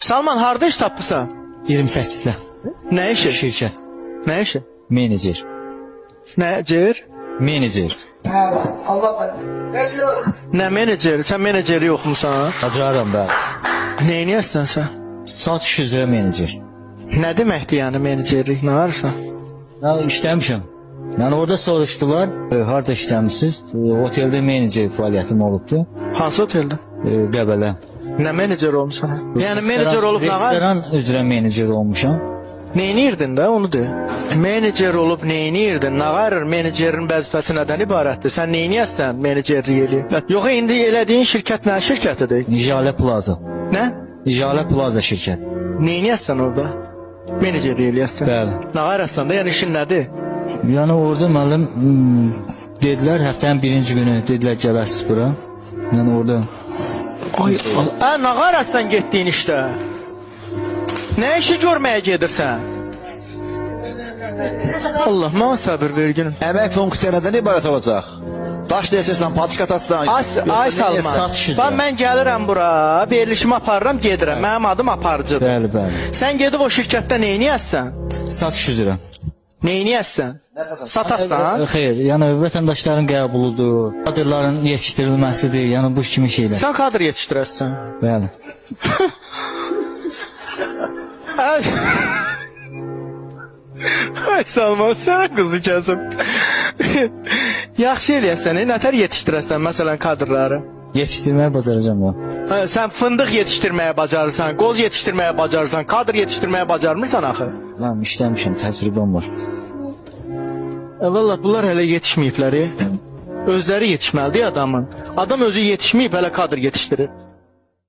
Salman harda iş tapırsan? 28'də. Nə işi? Şirkət. Nə işi? Menecer. Necər? Menecer. Allah var. Ne diyorsun? Nə meneceri? Sən meneceri yoxmusan? Bacarıram bəli. Nə edirsən sən? Satış üzrə menecer. Nə deməkdir yəni menecerlik? Nə ararsan? Yəni işləmişəm. Yəni orada soruşdular, harda işləmisiniz? Oteldə menecer fəaliyyətim olubdu. Hansı oteldə? Qəbələ. Nə menecer olmusan? Yəni menecer olub nə var? Restoran üzrə menecer olmuşam. Nə edirdin də onu de. Menecer olub nə edirdin? Nə var? Menecerin vəzifəsi nədən ibarətdir? Sən nə edirsən menecerlik eləyir? Yox, indi elədiyin şirkət nə şirkətidir? Jale Plaza. Nə? Jale Plaza şirkət. Nə edirsən orada? Menecerlik eləyirsən. Bəli. Nə varsan da yəni işin nədir? Yəni orada müəllim dedilər həftənin birinci günü dedilər gələrsiniz bura. Yəni orada Ay, nə qarasan getdiyin işdə? Nə işi görməyə gedirsən? Allah, mənə səbir ver günüm. Əmək funksiya nədən ibarət olacaq? Daş deyəcəksən, patika atsan. Ay Salman, satış üzrə. bax mən gəlirəm bura, verilişimi aparıram, gedirəm. Mənim adım aparıcıdır. bəli, bəli. Sən gedib o şirkətdə nə edirsən? Satış üzrə. Nə edirsən? Satasan? Xeyr, yəni vətəndaşların qəbuludur, kadrların yetişdirilməsidir, yəni bu kimi şeylər. Sən kadr yetişdirəsən. Bəli. Ay Salman, sən qızı kəsim. Yaxşı eləyəsən, nətər yetişdirəsən, məsələn, kadrları? Yetişdirməyi bacaracağam ben. Sən fındıq yetişdirməyə bacarırsan, qoz yetişdirməyə bacarırsan, kadr yetişdirməyə bacarmırsan axı. Lan işləmişəm, təcrübəm var. Valla bunlar hələ yetişməyiblər. Özləri yetişməlidir adamın. Adam özü yetişməyib, hələ kadr yetişdirir.